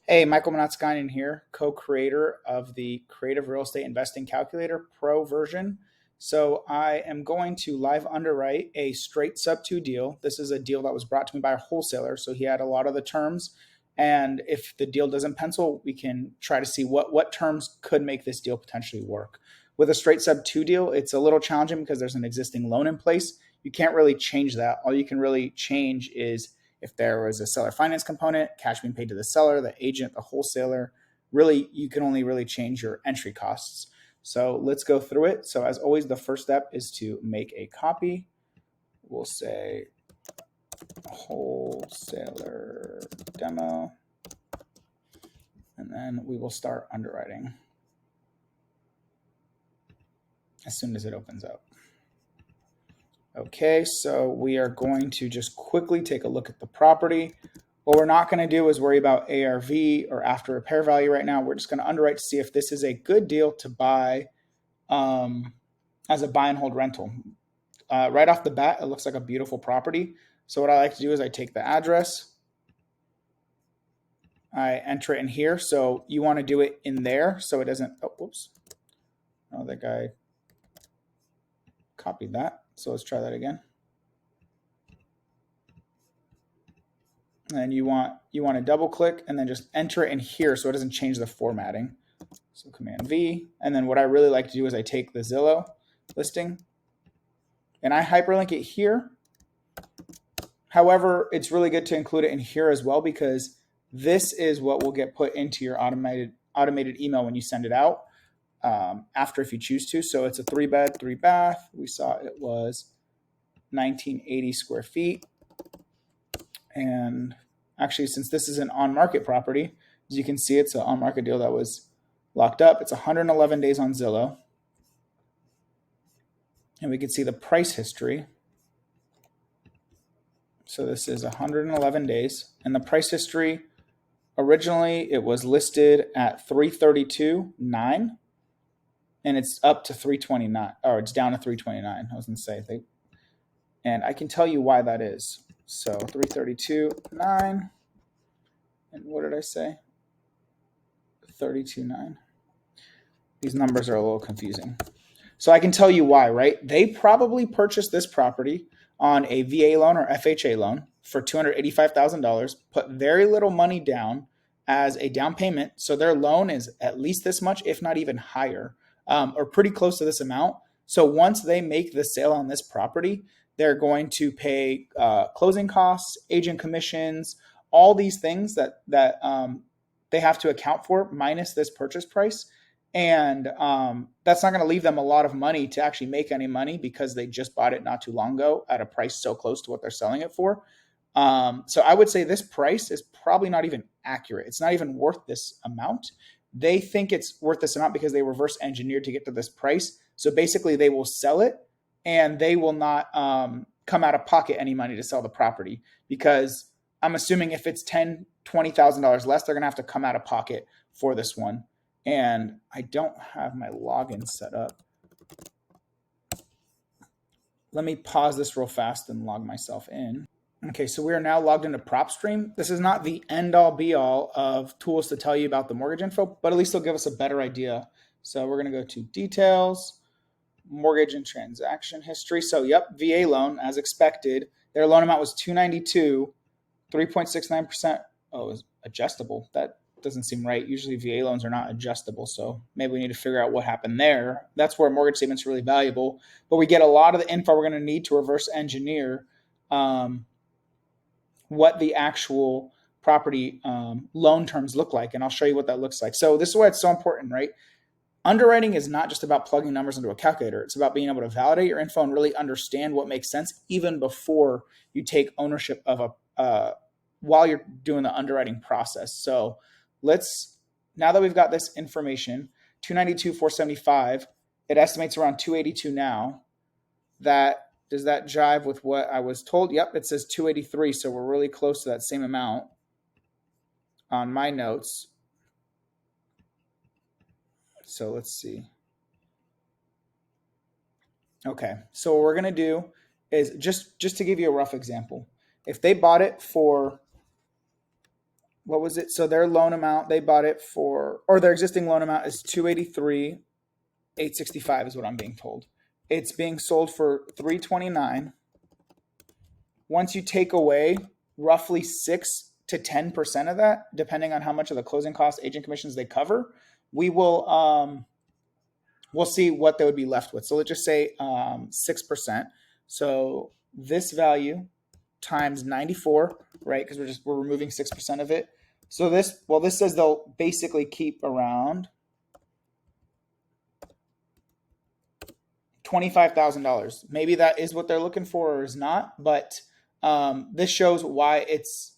Hey, Michael Manatskainen here, co-creator of the Creative Real Estate Investing Calculator Pro version. So I am going to live underwrite a straight Subto deal. This is a deal that was brought to me by a wholesaler, so he had a lot of the terms. And if the deal doesn't pencil, we can try to see what terms could make this deal potentially work. With a straight Subto deal, it's a little challenging because there's an existing loan in place. You can't really change that. All you can really change is if there was a seller finance component, cash being paid to the seller, the agent, the wholesaler. Really, you can only really change your entry costs. So let's go through it. So as always, the first step is to make a copy. We'll say wholesaler demo, and then we will start underwriting as soon as it opens up. Okay, so we are going to just quickly take a look at the property. What we're not going to do is worry about ARV or after repair value right now. We're just going to underwrite to see if this is a good deal to buy as a buy and hold rental. Right off the bat, it looks like a beautiful property. So what I like to do is I take the address, I enter it in here. So you want to do it in there so it doesn't, oh, whoops. Oh, that guy copied that. So let's try that again. And you want to double click and then just enter it in here so it doesn't change the formatting. So Command V. And then what I really like to do is I take the Zillow listing and I hyperlink it here. However, it's really good to include it in here as well because this is what will get put into your automated email when you send it out after if you choose to. So it's a 3-bed, 3-bath. We saw it was 1980 square feet. And actually, since this is an on-market property, as you can see, it's an on-market deal that was locked up. It's 111 days on Zillow. And we can see the price history. So this is 111 days. And the price history, originally, it was listed at $332,900. And it's up to $329,000, or it's down to $329,000. I was going to say. And I can tell you why that is. So 332,900, and what did I say? 32,900. These numbers are a little confusing. So I can tell you why, right? They probably purchased this property on a VA loan or FHA loan for $285,000, put very little money down as a down payment. So their loan is at least this much, if not even higher, or pretty close to this amount. So once they make the sale on this property, they're going to pay closing costs, agent commissions, all these things that they have to account for minus this purchase price. And that's not going to leave them a lot of money to actually make any money because they just bought it not too long ago at a price so close to what they're selling it for. So I would say this price is probably not even accurate. It's not even worth this amount. They think it's worth this amount because they reverse engineered to get to this price. So basically they will sell it and they will not come out of pocket any money to sell the property because I'm assuming if it's $10,000, $20,000 less, they're going to have to come out of pocket for this one. And I don't have my login set up. Let me pause this real fast and log myself in. Okay, so we are now logged into PropStream. This is not the end-all be-all of tools to tell you about the mortgage info, but at least it'll give us a better idea. So we're going to go to details, mortgage and transaction history. So yep, VA loan as expected. Their loan amount was $292, 3.69%. Oh, it was adjustable. That doesn't seem right. Usually VA loans are not adjustable. So maybe we need to figure out what happened there. That's where a mortgage statement's really valuable. But we get a lot of the info we're going to need to reverse engineer what the actual property loan terms look like. And I'll show you what that looks like. So this is why it's so important, right? Underwriting is not just about plugging numbers into a calculator. It's about being able to validate your info and really understand what makes sense even before you take ownership of while you're doing the underwriting process. So now that we've got this information, 292, 475, it estimates around 282 now. Does that jive with what I was told? Yep, it says 283, so we're really close to that same amount on my notes. So let's see. Okay, so what we're going to do is just to give you a rough example. If they bought it for what was it? So their loan amount, they bought it for, or their existing loan amount is 283,865 is what I'm being told. It's being sold for 329. Once you take away roughly 6 to 10% of that, depending on how much of the closing costs, agent commissions they cover, we will we'll see what they would be left with. So let's just say 6%. So this value times 94, right? Because we're removing 6% of it. So this says they'll basically keep around $25,000. Maybe that is what they're looking for or is not, but this shows why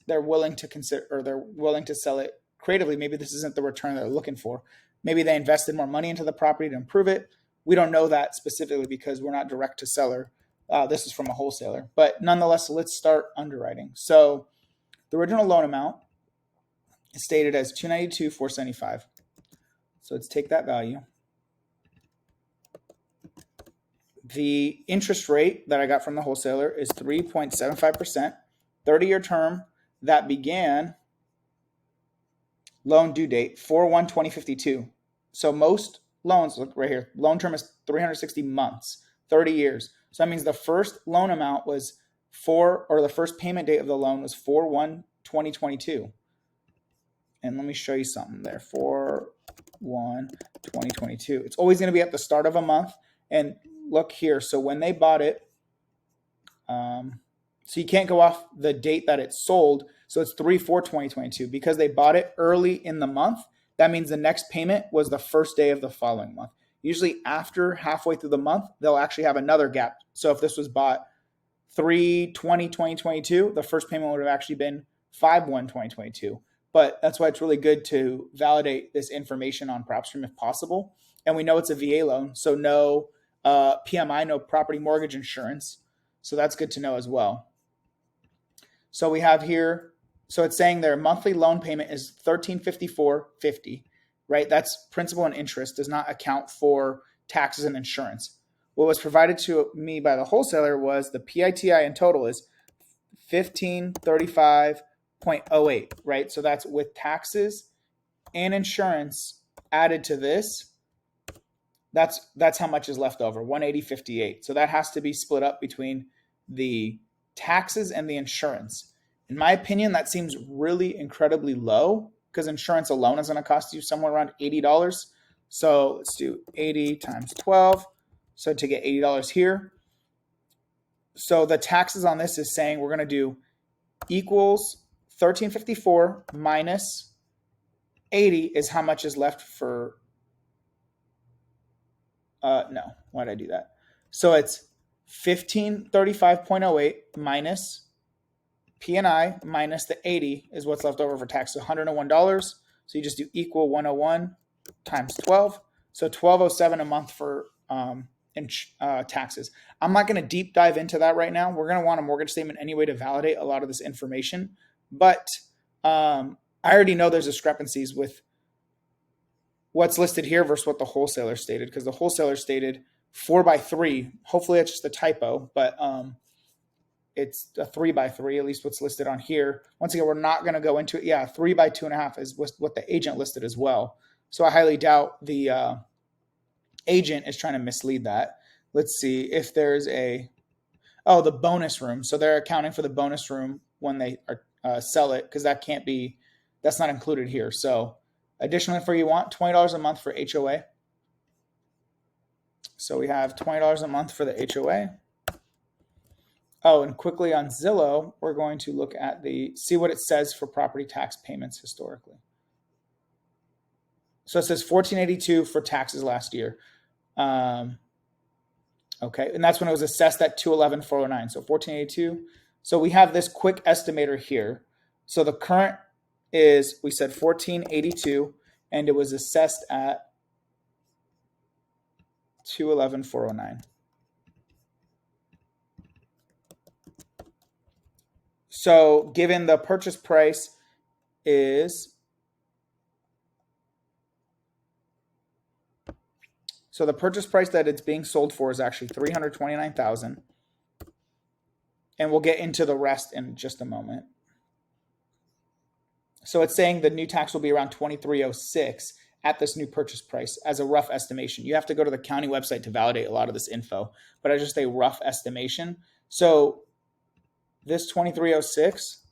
they're willing to consider, or they're willing to sell it creatively. Maybe this isn't the return they're looking for. Maybe they invested more money into the property to improve it. We don't know that specifically because we're not direct to seller. This is from a wholesaler, but nonetheless, let's start underwriting. So the original loan amount is stated as $292,475. So let's take that value. The interest rate that I got from the wholesaler is 3.75%, 30-year term that began loan due date 4/1/2052. So most loans, look right here, loan term is 360 months, 30 years. So that means the first loan amount was the first payment date of the loan was 4/1/2022. And let me show you something there, 4/1/2022. It's always going to be at the start of a month. And look here, so when they bought it, so you can't go off the date that it sold. So it's 3/4/2022 because they bought it early in the month. That means the next payment was the first day of the following month. Usually after halfway through the month, they'll actually have another gap. So if this was bought 3/20/2022, the first payment would have actually been 5/1/2022. But that's why it's really good to validate this information on PropStream if possible. And we know it's a VA loan, so no PMI, no property mortgage insurance. So that's good to know as well. So we have here, so it's saying their monthly loan payment is $1,354.50, right? That's principal and interest, does not account for taxes and insurance. What was provided to me by the wholesaler was the PITI in total is $1,535.08, right? So that's with taxes and insurance added to this. That's how much is left over, $180.58. So that has to be split up between the taxes and the insurance. In my opinion, that seems really incredibly low because insurance alone is going to cost you somewhere around $80. So let's do 80 times 12. So to get $80 here. So the taxes on this is saying we're going to do equals $1,354 minus 80 is how much is left for no, why did I do that? So it's 1535.08 minus P&I minus the 80 is what's left over for tax. So $101. So you just do equal 101 times 12. So $1,207 a month for taxes. I'm not going to deep dive into that right now. We're going to want a mortgage statement anyway to validate a lot of this information. But I already know there's discrepancies with what's listed here versus what the wholesaler stated, because the wholesaler stated 4/3. Hopefully that's just a typo, but it's a 3/3, at least what's listed on here. Once again, we're not going to go into it. Yeah, 3/2.5 is what the agent listed as well. So I highly doubt the agent is trying to mislead that. Let's see if there's the bonus room. So they're accounting for the bonus room when they sell it, because that's not included here. So additional info you want, $20 a month for HOA. So we have $20 a month for the HOA. Oh, and quickly on Zillow, we're going to look at see what it says for property tax payments historically. So it says $1,482 for taxes last year. Okay, and that's when it was assessed at $211,409. So $1,482. So we have this quick estimator here. So the current is, we said $1,482, and it was assessed at $211,409. So given the purchase price is, so the purchase price that it's being sold for is actually $329,000, and we'll get into the rest in just a moment. So it's saying the new tax will be around 2306 at this new purchase price as a rough estimation. You have to go to the county website to validate a lot of this info, but as just a rough estimation. So this 2306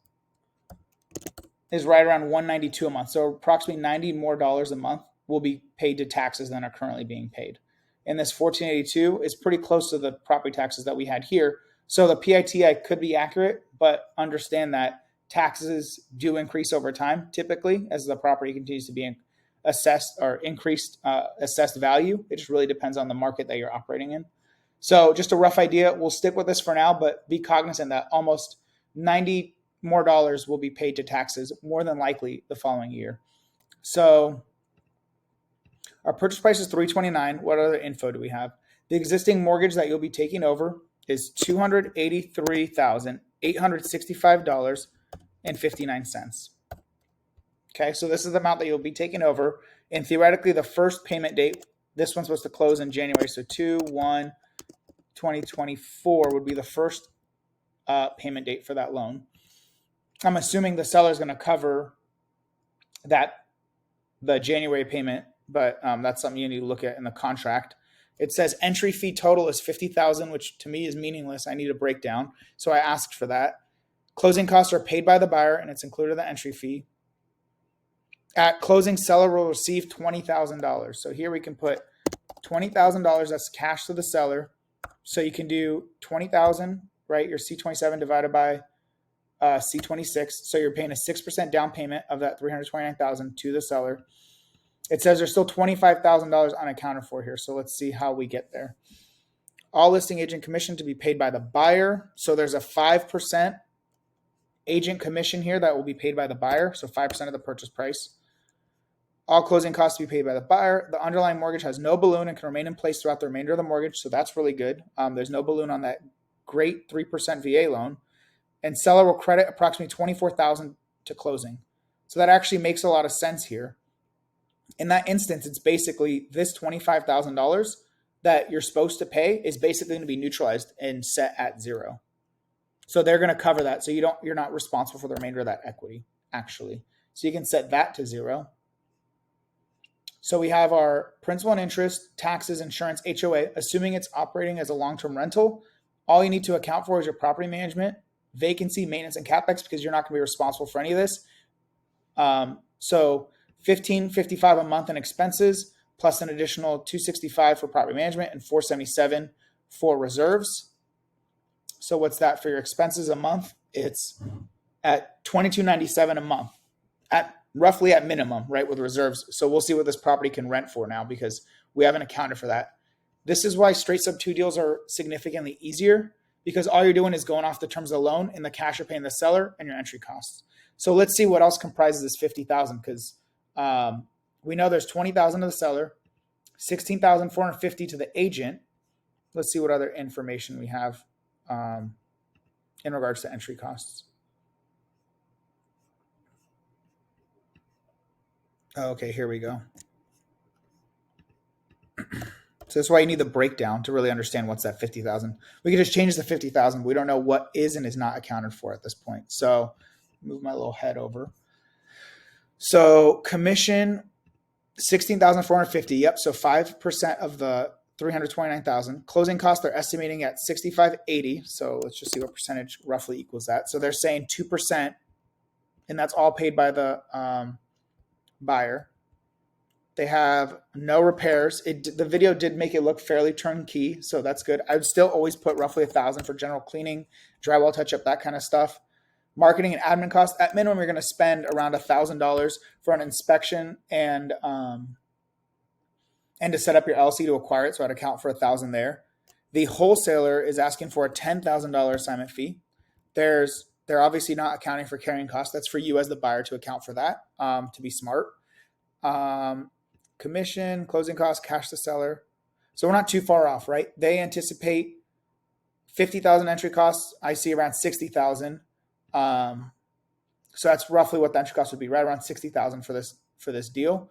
is right around 192 a month. So approximately $90 more a month will be paid to taxes than are currently being paid. And this 1482 is pretty close to the property taxes that we had here. So the PITI could be accurate, but understand that taxes do increase over time, typically, as the property continues to be assessed or increased assessed value. It just really depends on the market that you're operating in. So just a rough idea. We'll stick with this for now, but be cognizant that almost 90 more dollars will be paid to taxes more than likely the following year. So our purchase price is $329. What other info do we have? The existing mortgage that you'll be taking over is $283,865.59. Okay, so this is the amount that you'll be taking over. And theoretically, the first payment date, this one's supposed to close in January. So 2/1/2024 would be the first payment date for that loan. I'm assuming the seller is going to cover the January payment, but that's something you need to look at in the contract. It says entry fee total is $50,000, which to me is meaningless. I need a breakdown, so I asked for that. Closing costs are paid by the buyer, and it's included in the entry fee. At closing, seller will receive $20,000. So here we can put $20,000. That's cash to the seller. So you can do $20,000, right? Your C27 divided by C26. So you're paying a 6% down payment of that $329,000 to the seller. It says there's still $25,000 unaccounted for here. So let's see how we get there. All listing agent commission to be paid by the buyer. So there's a 5% agent commission here that will be paid by the buyer. So 5% of the purchase price. All closing costs to be paid by the buyer. The underlying mortgage has no balloon and can remain in place throughout the remainder of the mortgage. So that's really good. There's no balloon on that great 3% VA loan. And seller will credit approximately $24,000 to closing. So that actually makes a lot of sense here. In that instance, it's basically this $25,000 that you're supposed to pay is basically going to be neutralized and set at zero. So they're going to cover that. So you're not responsible for the remainder of that equity, actually. So you can set that to zero. So we have our principal and interest, taxes, insurance, HOA, assuming it's operating as a long-term rental. All you need to account for is your property management, vacancy, maintenance, and CapEx, because you're not going to be responsible for any of this. So $1,555 a month in expenses, plus an additional $265 for property management and $477 for reserves. So what's that for your expenses a month? It's at $2,297 a month, at roughly at minimum, right, with reserves. So we'll see what this property can rent for now because we haven't accounted for that. This is why straight sub-2 deals are significantly easier, because all you're doing is going off the terms of the loan and the cash you're paying the seller and your entry costs. So let's see what else comprises this $50,000, because we know there's $20,000 to the seller, $16,450 to the agent. Let's see what other information we have in regards to entry costs. Okay, here we go. So that's why you need the breakdown to really understand what's that $50,000. We can just change the $50,000. We don't know what is and is not accounted for at this point. So move my little head over. So commission, $16,450. Yep. So 5% of the $329,000. Closing costs, they're estimating at $65.80. So let's just see what percentage roughly equals that. So they're saying 2%, and that's all paid by the buyer. They have no repairs. The video did make it look fairly turnkey, so that's good. I would still always put roughly $1,000 for general cleaning, drywall touch-up, that kind of stuff. Marketing and admin costs, at minimum, you're going to spend around $1,000 for an inspection and to set up your LLC to acquire it, so I'd account for $1,000 there. The wholesaler is asking for a $10,000 assignment fee. They're obviously not accounting for carrying costs. That's for you as the buyer to account for that, to be smart. Commission, closing costs, cash to seller. So we're not too far off, right? They anticipate $50,000 entry costs. I see around $60,000. So that's roughly what the entry cost would be, right around $60,000 for this deal.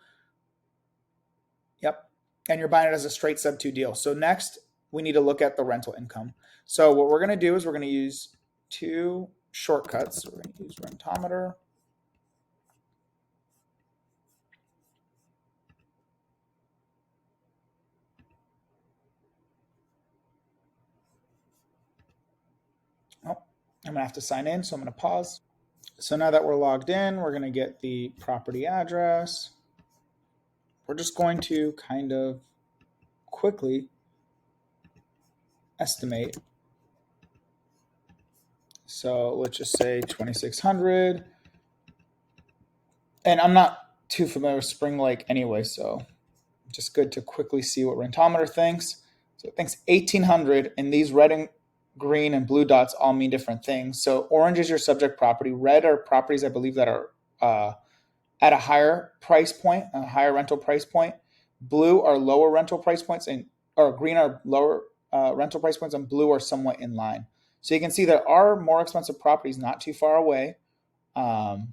Yep. And you're buying it as a straight sub-2 deal. So next, we need to look at the rental income. So what we're going to do is we're going to use two shortcuts. So we're going to use rentometer. Oh, I'm gonna have to sign in, so I'm gonna pause. So now that we're logged in, we're gonna get the property address. We're just going to kind of quickly estimate. So let's just say 2600. And I'm not too familiar with Spring Lake anyway, so just good to quickly see what Rentometer thinks. So it thinks 1800, and these red and green and blue dots all mean different things. So orange is your subject property. Red are properties, I believe, that are at a higher price point, a higher rental price point. Blue are lower rental price points, and or green are lower rental price points, and blue are somewhat in line. So you can see there are more expensive properties not too far away. Um,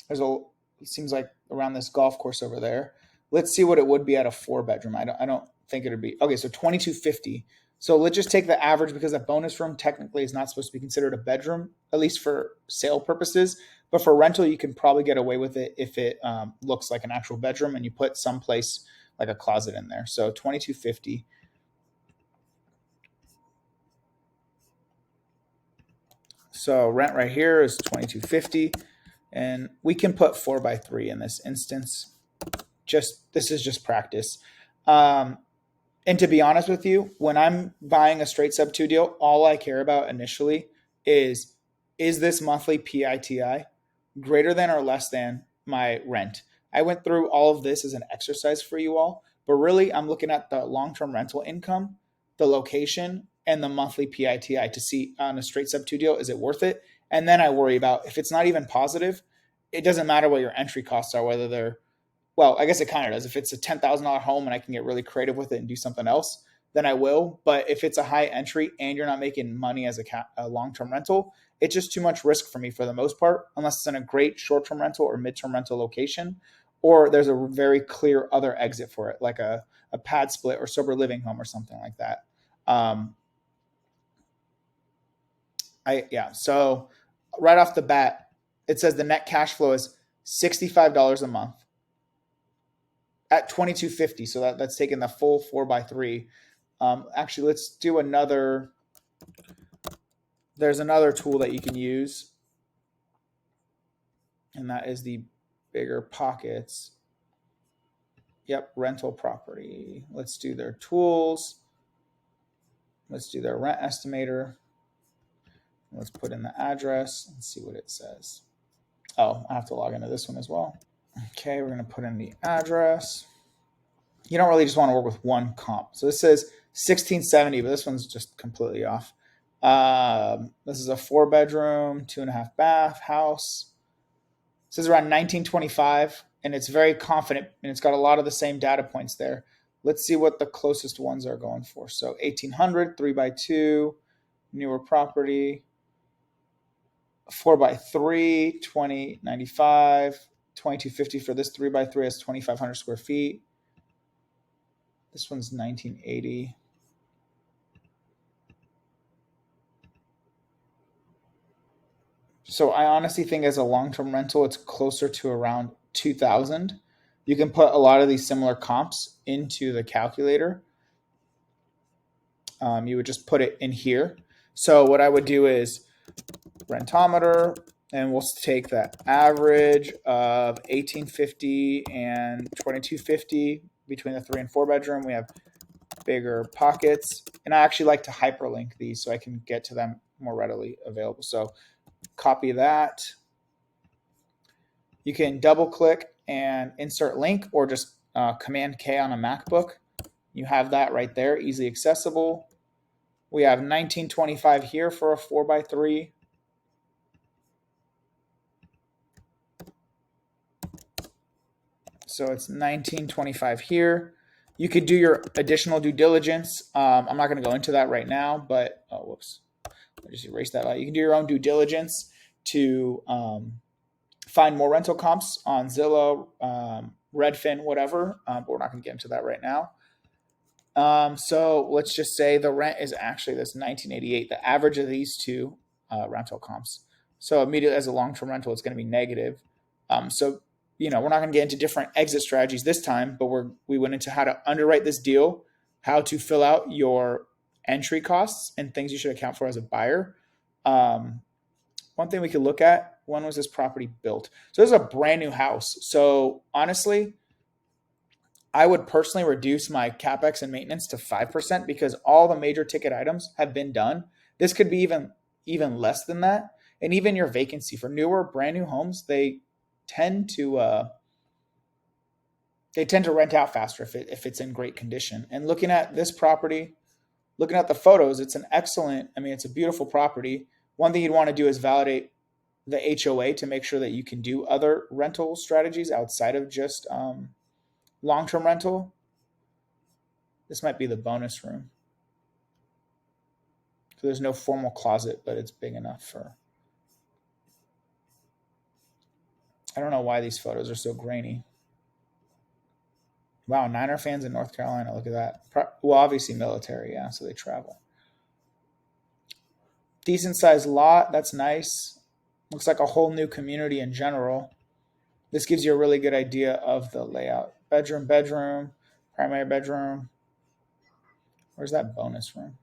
there's a it seems like around this golf course over there. Let's see what it would be at a 4 bedroom. I don't think it would be okay. So 2250. So let's just take the average because a bonus room technically is not supposed to be considered a bedroom, at least for sale purposes. But for rental, you can probably get away with it if it looks like an actual bedroom and you put someplace like a closet in there. So 2250. So rent right here is 2250, and we can put 4x3 in this instance. This is just practice. And to be honest with you, when I'm buying a straight Subto deal, all I care about initially is this monthly PITI greater than or less than my rent? I went through all of this as an exercise for you all, but really I'm looking at the long-term rental income, the location, and the monthly PITI to see on a straight Subto deal, is it worth it? And then I worry about if it's not even positive, it doesn't matter what your entry costs are, whether they're well, I guess it kind of does. If it's a $10,000 home and I can get really creative with it and do something else, then I will. But if it's a high entry and you're not making money as a long-term rental, it's just too much risk for me for the most part, unless it's in a great short-term rental or mid-term rental location, or there's a very clear other exit for it, like a pad split or sober living home or something like that. Um, so right off the bat, it says the net cash flow is $65 a month at 2250. So that's taking the full 4x3. Actually, let's do another. There's another tool that you can use, and that is the bigger pockets. Yep, rental property. Let's do their tools. Let's do their rent estimator. Let's put in the address and see what it says. Oh, I have to log into this one as well. Okay, we're going to put in the address. You don't really just want to work with one comp. So this says 1670, but this one's just completely off. This is a 4 bedroom, 2.5 bath house. It says around 1925, and it's very confident, and it's got a lot of the same data points there. Let's see what the closest ones are going for. So 1800, 3x2, newer property, 4x3, 2095, 2250 for this 3x3 has 2,500 square feet. This one's 1980. So I honestly think as a long-term rental, it's closer to around 2000. You can put a lot of these similar comps into the calculator. You would just put it in here. So what I would do is rentometer, and we'll take the average of 1850 and 2250 between the 3 and 4 bedroom. We have bigger pockets, and I actually like to hyperlink these so I can get to them more readily available. So copy that. You can double click and insert link, or just Command K on a MacBook. You have that right there, easily accessible. We have 1925 here for a 4x3. So it's 1925 here. You could do your additional due diligence. I'm not going to go into that right now, but whoops, I just erased that out. You can do your own due diligence to find more rental comps on Zillow, Redfin, whatever. But we're not going to get into that right now. So let's just say the rent is actually this 1988, the average of these two rental comps. So immediately as a long-term rental, it's going to be negative. So we're not going to get into different exit strategies this time, but we went into how to underwrite this deal, how to fill out your entry costs and things you should account for as a buyer. One thing we could look at, when was this property built? So this is a brand new house. So honestly, I would personally reduce my CapEx and maintenance to 5% because all the major ticket items have been done. This could be even less than that. And even your vacancy for newer, brand new homes, they tend to rent out faster if it's in great condition. And looking at this property, looking at the photos, it's a beautiful property. One thing you'd want to do is validate the HOA to make sure that you can do other rental strategies outside of just long-term rental. This might be the bonus room. So there's no formal closet, but it's big enough for... I don't know why these photos are so grainy. Wow, Niner fans in North Carolina. Look at that. Well, obviously military, yeah, so they travel. Decent sized lot. That's nice. Looks like a whole new community in general. This gives you a really good idea of the layout. Bedroom, primary bedroom. Where's that bonus room?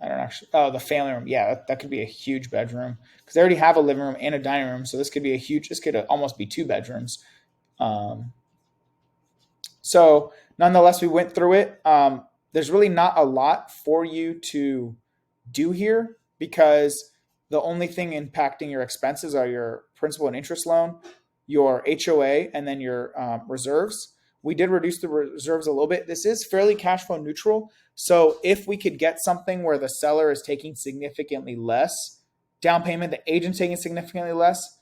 I don't actually... Oh, the family room. Yeah, that could be a huge bedroom because they already have a living room and a dining room. So this could almost be 2 bedrooms. So nonetheless, we went through it. There's really not a lot for you to do here because the only thing impacting your expenses are your principal and interest loan, your HOA, and then your reserves. We did reduce the reserves a little bit. This is fairly cash flow neutral. So if we could get something where the seller is taking significantly less down payment, the agent's taking significantly less,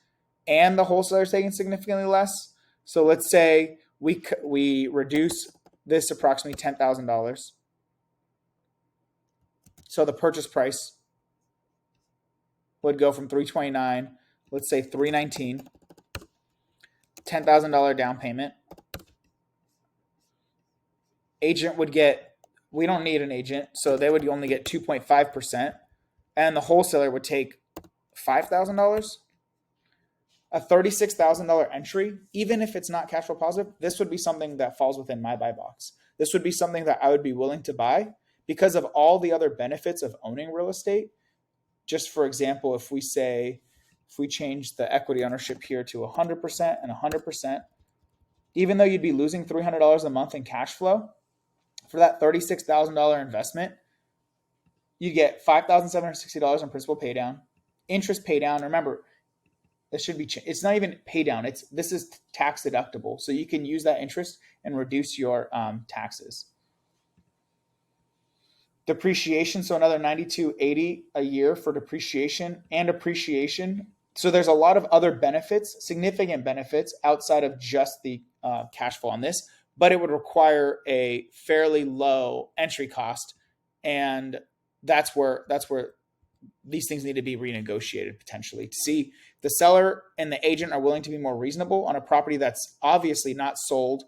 and the wholesaler is taking significantly less. So let's say we reduce this approximately $10,000. So the purchase price would go from $329, let's say $319, $10,000 down payment. Agent would get, we don't need an agent, so they would only get 2.5%, and the wholesaler would take $5,000. A $36,000 entry, even if it's not cash flow positive, this would be something that falls within my buy box. This would be something that I would be willing to buy because of all the other benefits of owning real estate. Just for example, if we change the equity ownership here to 100% and 100%, even though you'd be losing $300 a month in cash flow, for that $36,000 investment, you get $5,760 in principal pay down, interest pay down. Remember, it's not even pay down. This is tax deductible. So you can use that interest and reduce your taxes. Depreciation, so another $92.80 a year for depreciation and appreciation. So there's a lot of other benefits, significant benefits outside of just the cash flow on this, but it would require a fairly low entry cost, and that's where these things need to be renegotiated potentially to see if the seller and the agent are willing to be more reasonable on a property that's obviously not sold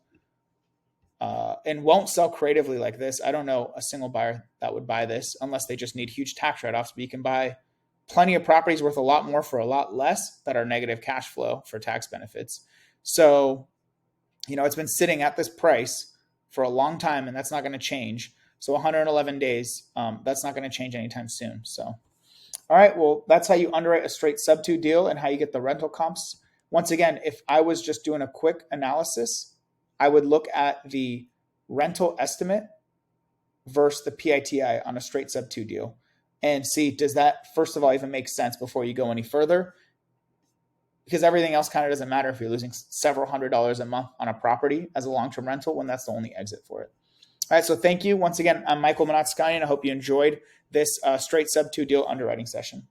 and won't sell creatively like this. I don't know a single buyer that would buy this unless they just need huge tax write-offs, but you can buy plenty of properties worth a lot more for a lot less that are negative cash flow for tax benefits. So, it's been sitting at this price for a long time, and that's not going to change. So 111 days, that's not going to change anytime soon. So, all right, well, that's how you underwrite a straight Subto deal and how you get the rental comps. Once again, if I was just doing a quick analysis, I would look at the rental estimate versus the PITI on a straight Subto deal and see, does that, first of all, even make sense before you go any further? Because everything else kind of doesn't matter if you're losing several $100s a month on a property as a long-term rental when that's the only exit for it. All right, so thank you. Once again, I'm Michael Manatskani, and I hope you enjoyed this straight Subto deal underwriting session.